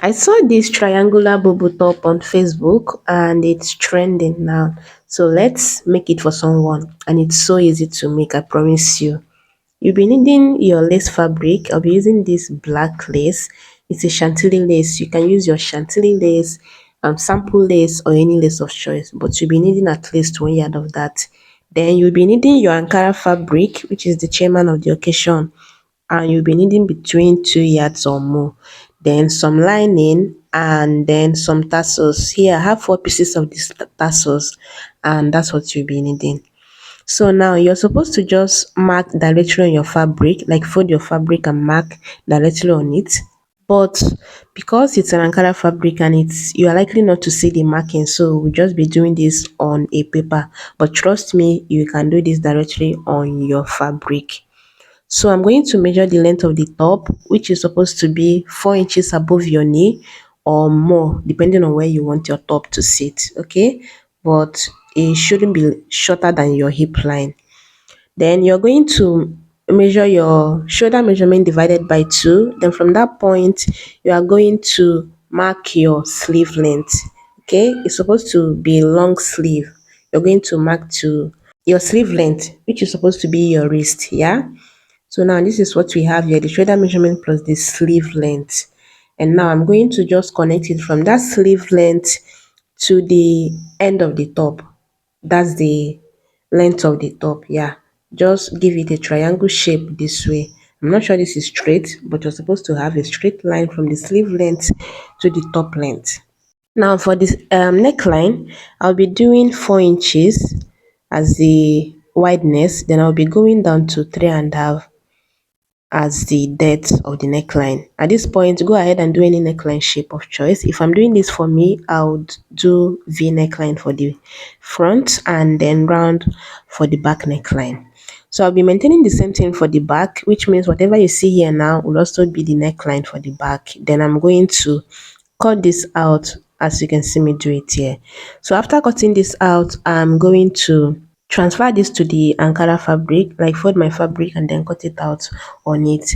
I saw this triangular Bubu top on Facebook and it's trending now. So let's make it for someone. And it's so easy to make, I promise you. You'll be needing your lace fabric. I'll be using this black lace. It's a chantilly lace. You can use your chantilly lace, sample lace, or any lace of choice. But you'll be needing at least 1 yard of that. Then you'll be needing your Ankara fabric, which is the chairman of the occasion, and you'll be needing between 2 yards or more. Then some lining and then some tassels. Here I have 4 pieces of these tassels, and that's what you'll be needing. So now you're supposed to just mark directly on your fabric, like fold your fabric and mark directly on it. But because it's an Ankara fabric and it's you are likely not to see the marking, so we'll just be doing this on a paper. But trust me, you can do this directly on your fabric. So I'm going to measure the length of the top, which is supposed to be 4 inches above your knee or more, depending on where you want your top to sit. Okay, but it shouldn't be shorter than your hip line. Then you're going to measure your shoulder measurement divided by 2. Then from that point, you are going to mark your sleeve length. Okay, it's supposed to be long sleeve. You're going to mark to your sleeve length, which is supposed to be your wrist. Yeah. So now this is what we have here, the shoulder measurement plus the sleeve length. And now I'm going to just connect it from that sleeve length to the end of the top. That's the length of the top. Yeah. Just give it a triangle shape this way. I'm not sure this is straight, but you're supposed to have a straight line from the sleeve length to the top length. Now for this neckline, I'll be doing 4 inches as the wideness. Then I'll be going down to 3.5 as the depth of the neckline. At this point, go ahead and do any neckline shape of choice. If I'm doing this for me, I would do V neckline for the front and then round for the back neckline. So I'll be maintaining the same thing for the back, which means whatever you see here now will also be the neckline for the back. Then I'm going to cut this out as you can see me do it here. So after cutting this out, I'm going to transfer this to the Ankara fabric, like fold my fabric and then cut it out on it.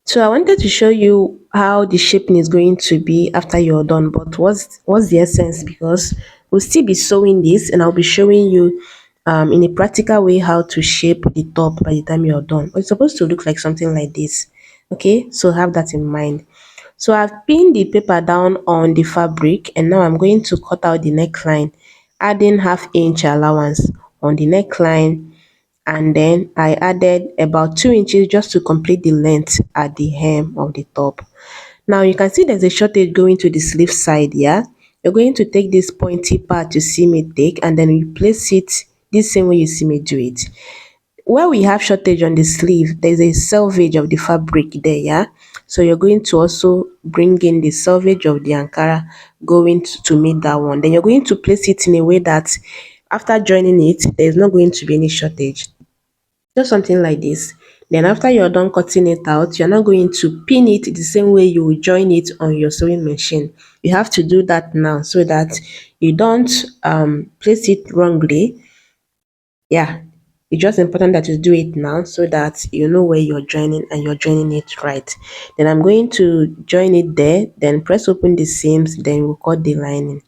So I wanted to show you how the shaping is going to be after you're done, but what's the essence, because we'll still be sewing this and I'll be showing you in a practical way how to shape the top by the time you're done. But it's supposed to look like something like this. Okay, so have that in mind. So I've pinned the paper down on the fabric and now I'm going to cut out the neckline, adding ½ inch allowance on the neckline, and then I added about 2 inches just to complete the length at the hem of the top. Now you can see there's a shortage going to the sleeve side. Yeah, you're going to take this pointy part you see me take and then you place it this same way you see me do it. Where we have shortage on the sleeve, there's a selvage of the fabric there. Yeah, so you're going to also bring in the selvage of the Ankara going to meet that one. Then you're going to place it in a way that after joining it, there's not going to be any shortage, just something like this. Then after you're done cutting it out, you're not going to pin it the same way you will join it on your sewing machine. You have to do that now so that you don't place it wrongly. Yeah, it's just important that you do it now so that you know where you're joining and you're joining it right. Then I'm going to join it there, then press open the seams, then we'll cut the lining.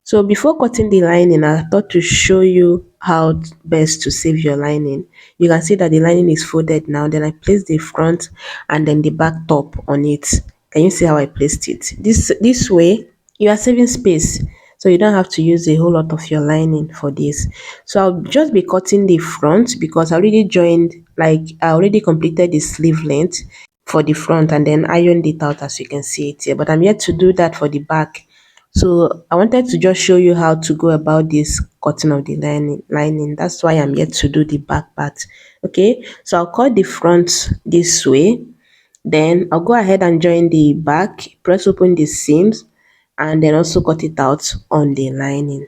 So before cutting the lining, I thought to show you how best to save your lining. You can see that the lining is folded now. Then I placed the front and then the back top on it. Can you see how I placed it? This way, you are saving space. So you don't have to use a whole lot of your lining for this. So I'll just be cutting the front because I already joined, like I already completed the sleeve length for the front and then ironed it out as you can see it here. But I'm yet to do that for the back. So I wanted to just show you how to go about this cutting of the lining. That's why I'm yet to do the back part. Okay, so I'll cut the front this way. Then I'll go ahead and join the back, press open the seams, and then also cut it out on the lining.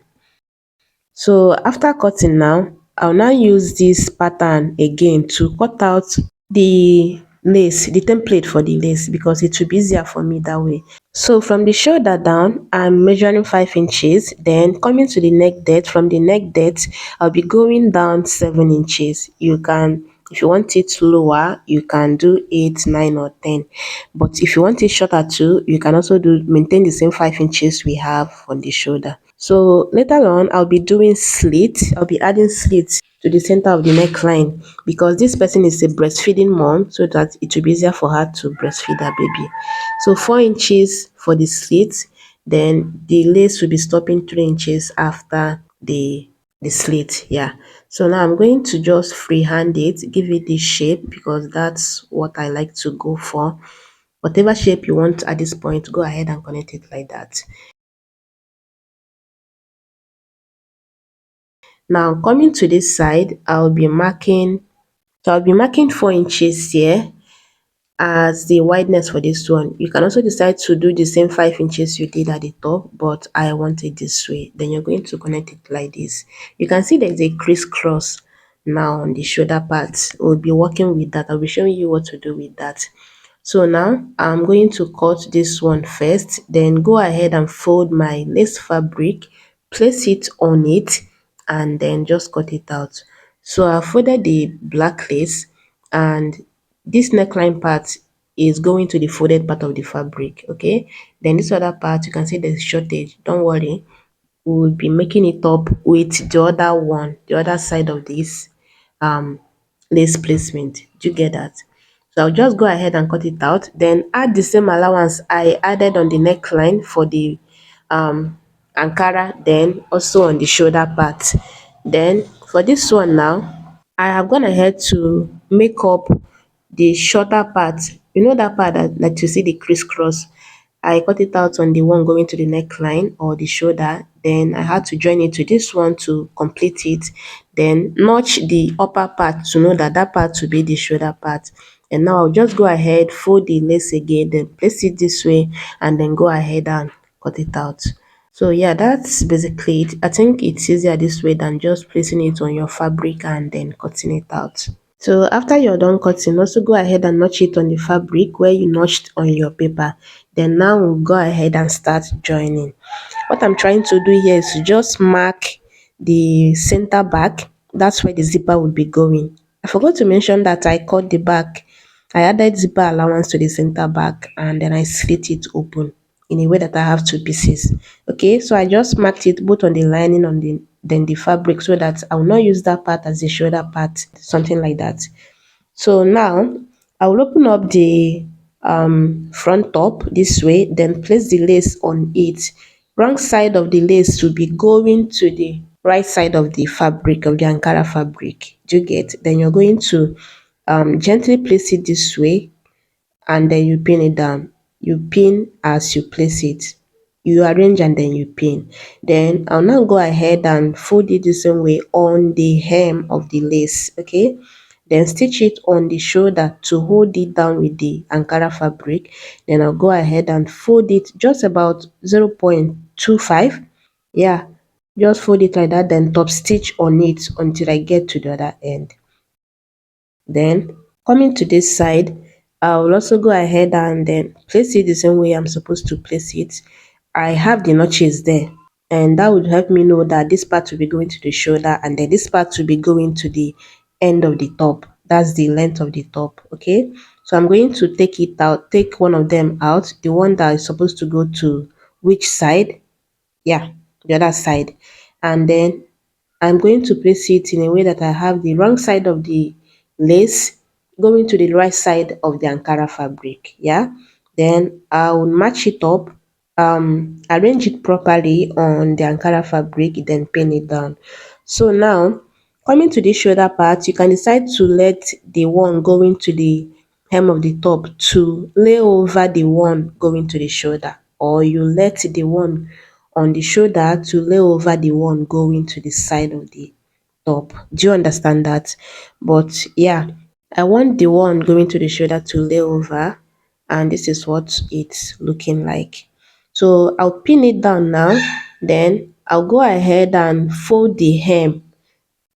So after cutting now, I'll now use this pattern again to cut out the lace, the template for the lace, because it will be easier for me that way. So from the shoulder down, I'm measuring 5 inches. Then coming to the neck depth, from the neck depth, I'll be going down 7 inches. You can If you want it lower, you can do 8, 9 or 10. But if you want it shorter too, you can also do maintain the same 5 inches we have on the shoulder. So later on, I'll be doing slits. I'll be adding slits to the center of the neckline because this person is a breastfeeding mom, so that it will be easier for her to breastfeed her baby. So 4 inches for the slit, then the lace will be stopping 3 inches after the slit. Yeah. So now I'm going to just freehand it, give it this shape because that's what I like to go for. Whatever shape you want at this point, go ahead and connect it like that. Now coming to this side, I'll be marking 4 inches here as the wideness for this one. You can also decide to do the same 5 inches you did at the top, but I want it this way. Then you're going to connect it like this. You can see there's a crisscross now on the shoulder part. We'll be working with that. I'll be showing you what to do with that. So now I'm going to cut this one first, then go ahead and fold my lace fabric, place it on it, and then just cut it out. So I folded the black lace, and this neckline part is going to the folded part of the fabric. Okay, then this other part, you can see there's shortage. Don't worry, we'll be making it up with the other one, the other side of this um lace placement. Do you get that? So I'll just go ahead and cut it out, then add the same allowance I added on the neckline for the ankara, then also on the shoulder part. Then for this one now, I have gone ahead to make up the shorter part. You know that part that you see the crisscross? I cut it out on the one going to the neckline or the shoulder. Then I had to join it to this one to complete it. Then notch the upper part to know that that part will be the shoulder part. And now I'll just go ahead, fold the lace again, then place it this way, and then go ahead and cut it out. So yeah, that's basically it. I think it's easier this way than just placing it on your fabric and then cutting it out. So after you're done cutting, also go ahead and notch it on the fabric where you notched on your paper. Then now we'll go ahead and start joining. What I'm trying to do here is to just mark the center back. That's where the zipper would be going. I forgot to mention that I cut the back. I added zipper allowance to the center back, and then I slit it open in a way that I have two pieces. Okay, so I just marked it both on the lining on the then the fabric, so that I will not use that part as the shoulder part, something like that. So now I will open up the front top this way, then place the lace on it. Wrong side of the lace will be going to the right side of the fabric, of the ankara fabric. Do you get? Then you're going to gently place it this way, and then you pin it down. You pin as you place it. You arrange and then you pin. Then I'll now go ahead and fold it the same way on the hem of the lace. Okay, then stitch it on the shoulder to hold it down with the ankara fabric. Then I'll go ahead and fold it just about 0.25. Yeah, just fold it like that, then top stitch on it until I get to the other end. Then coming to this side, I will also go ahead and then place it the same way I'm supposed to place it. I have the notches there, and that would help me know that this part will be going to the shoulder, and then this part will be going to the end of the top. That's the length of the top. Okay, so I'm going to take it out, take one of them out, the one that is supposed to go to which side? Yeah, the other side. And then I'm going to place it in a way that I have the wrong side of the lace going to the right side of the ankara fabric. Yeah, then I'll match it up, arrange it properly on the ankara fabric, then pin it down. So now coming to the shoulder part, you can decide to let the one going to the hem of the top to lay over the one going to the shoulder, or you let the one on the shoulder to lay over the one going to the side of the top. Do you understand that? But yeah, I want the one going to the shoulder to lay over, and this is what it's looking like. So I'll pin it down now, then I'll go ahead and fold the hem,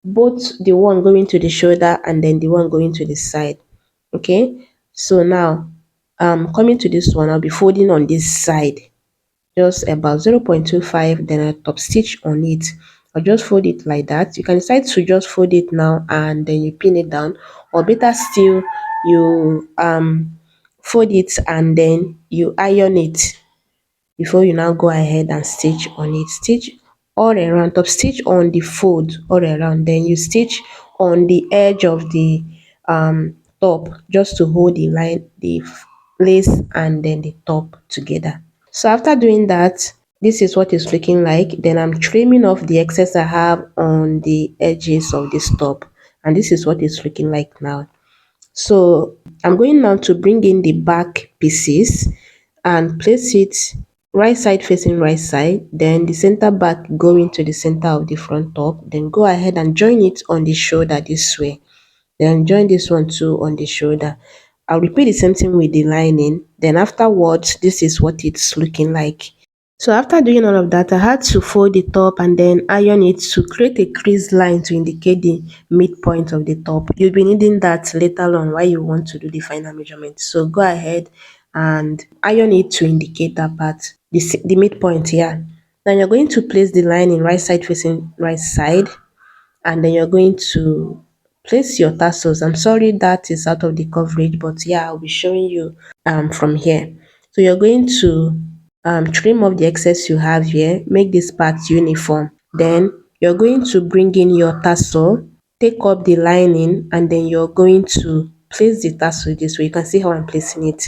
both the one going to the shoulder and then the one going to the side. Okay, so now coming to this one, I'll be folding on this side just about 0.25, then I top stitch on it. or just fold it like that. You can decide to just fold it now and then you pin it down, or better still, you fold it and then you iron it before you now go ahead and stitch on it. Stitch all around, top stitch on the fold all around, then you stitch on the edge of the top just to hold the line, the lace and then the top together. So after doing that, this is what it's looking like. Then I'm trimming off the excess I have on the edges of this top, and this is what it's looking like now. So I'm going now to bring in the back pieces and place it right side facing right side, then the center back going to the center of the front top, then go ahead and join it on the shoulder this way, then join this one too on the shoulder. I'll repeat the same thing with the lining, then afterwards this is what it's looking like. So after doing all of that, I had to fold the top and then iron it to create a crease line to indicate the midpoint of the top. You'll be needing that later on while you want to do the final measurement. So go ahead and iron it to indicate that part, the midpoint here. Then you're going to place the line in right side facing right side, and then you're going to place your tassels. I'm sorry that is out of the coverage, but yeah, I'll be showing you from here. So you're going to trim off the excess you have here, make this part uniform. Then you're going to bring in your tassel, take up the lining, and then you're going to place the tassel this way. You can see how I'm placing it.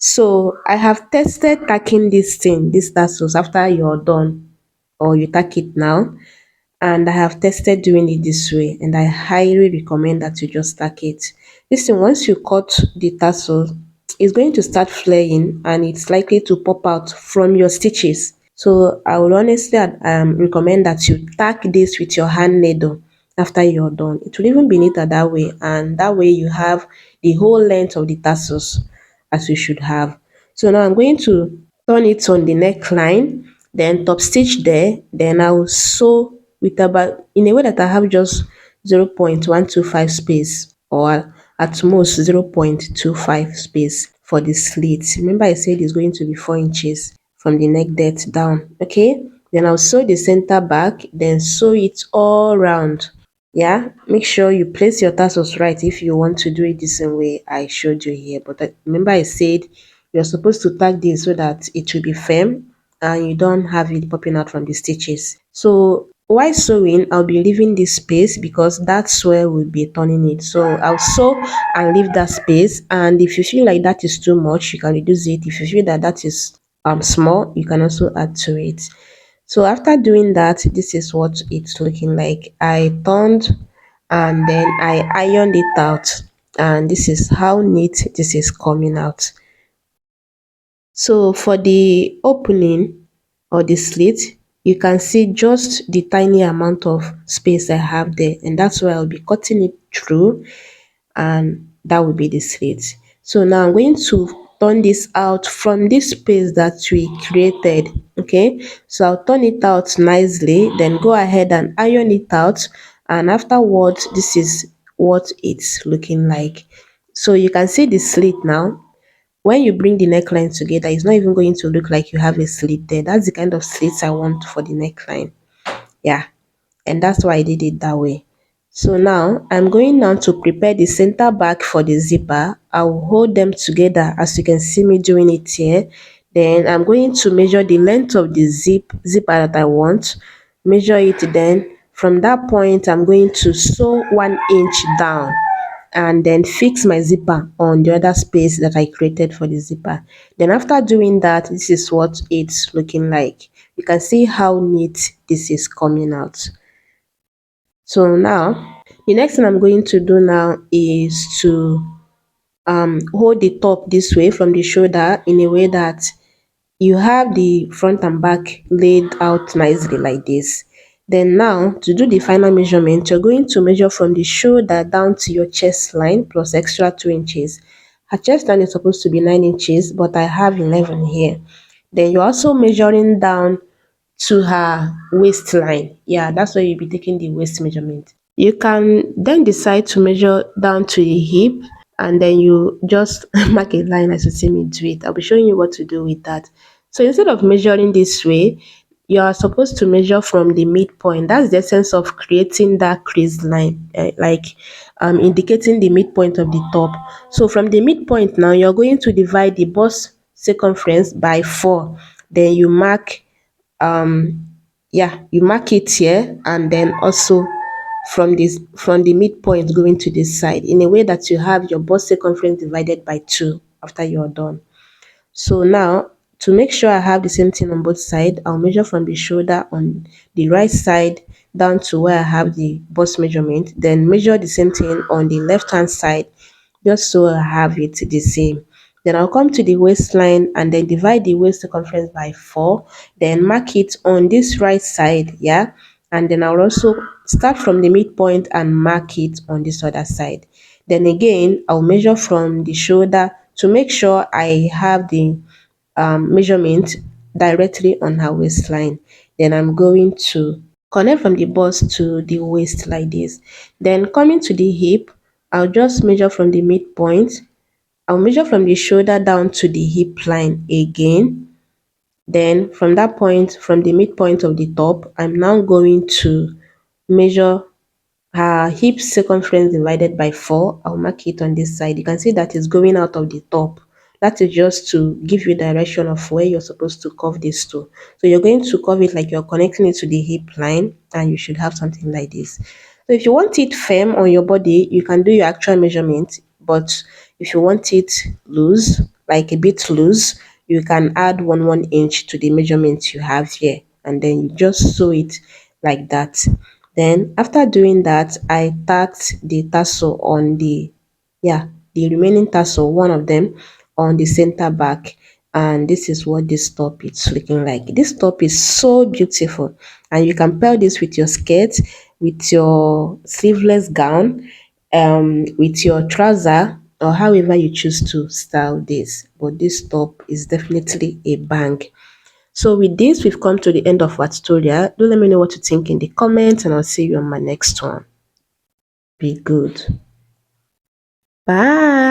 So I have tested tacking this thing, these tassels after you're done, or you tack it now, and I have tested doing it this way, and I highly recommend that you just tack it. Listen, once you cut the tassel, it's going to start flaring and it's likely to pop out from your stitches. So I would honestly recommend that you tack this with your hand needle after you're done. It will even be neater that way, and that way you have the whole length of the tassels as you should have. So now I'm going to turn it on the neckline, then top stitch there, then I will sew with about, in a way that I have just 0.125 space, or at most 0.25 space for the slit. Remember I said it's going to be 4 inches from the neck depth down. Okay, then I'll sew the center back, then sew it all round. Yeah, make sure you place your tassels right if you want to do it the same way I showed you here. But remember I said you're supposed to tag this so that it will be firm and you don't have it popping out from the stitches. So while sewing, I'll be leaving this space because that's where we'll be turning it. So I'll sew and leave that space, and if you feel like that is too much, you can reduce it. If you feel that that is small, you can also add to it. So after doing that, this is what it's looking like. I turned and then I ironed it out, and this is how neat this is coming out. So for the opening or the slit, you can see just the tiny amount of space I have there, and that's why I'll be cutting it through, and that will be the slit. So now I'm going to turn this out from this space that we created. Okay, so I'll turn it out nicely, then go ahead and iron it out, and afterwards this is what it's looking like. So you can see the slit now. When you bring the neckline together, it's not even going to look like you have a slit there. That's the kind of slits I want for the neckline. Yeah, and that's why I did it that way. So now I'm going now to prepare the center back for the zipper. I'll hold them together as you can see me doing it here. Then I'm going to measure the length of the zipper that I want. Measure it, then from that point I'm going to sew 1 inch down and then fix my zipper on the other space that I created for the zipper. Then after doing that, this is what it's looking like. You can see how neat this is coming out. So now, the next thing I'm going to do now is to hold the top this way from the shoulder in a way that you have the front and back laid out nicely like this. Then now, to do the final measurement, you're going to measure from the shoulder down to your chest line plus extra 2 inches. Her chest line is supposed to be 9 inches, but I have 11 here. Then you're also measuring down to her waistline. Yeah, that's where you'll be taking the waist measurement. You can then decide to measure down to the hip, and then you just mark a line as you see me do it. I'll be showing you what to do with that. So instead of measuring this way, you are supposed to measure from the midpoint. That's the essence of creating that crease line, like indicating the midpoint of the top. So from the midpoint now, you're going to divide the bust circumference by 4. Then you mark, yeah, you mark it here, and then also from the midpoint going to this side in a way that you have your bust circumference divided by 2 after you're done. So now, to make sure I have the same thing on both sides, I'll measure from the shoulder on the right side down to where I have the bust measurement, then measure the same thing on the left hand side just so I have it the same. Then I'll come to the waistline and then divide the waist circumference by 4, then mark it on this right side, yeah, and then I'll also start from the midpoint and mark it on this other side. Then again, I'll measure from the shoulder to make sure I have the measurement directly on her waistline. Then I'm going to connect from the bust to the waist like this. Then coming to the hip, I'll just measure from the midpoint. I'll measure from the shoulder down to the hip line again. Then from that point, from the midpoint of the top, I'm now going to measure her hip circumference divided by 4. I'll mark it on this side. You can see that it's going out of the top. That is just to give you direction of where you're supposed to curve this to. So you're going to curve it like you're connecting it to the hip line, and you should have something like this. So if you want it firm on your body, you can do your actual measurement. But if you want it loose, like a bit loose, you can add 1 inch to the measurement you have here, and then you just sew it like that. Then after doing that, I tacked the tassel on the, yeah, the remaining tassel, one of them, on the center back. And this is what this top is looking like. This top is so beautiful, and you can pair this with your skirt, with your sleeveless gown, with your trouser, or however you choose to style this. But this top is definitely a bang. So with this, we've come to the end of our tutorial. Do let me know what you think in the comments, and I'll see you on my next one. Be good. Bye.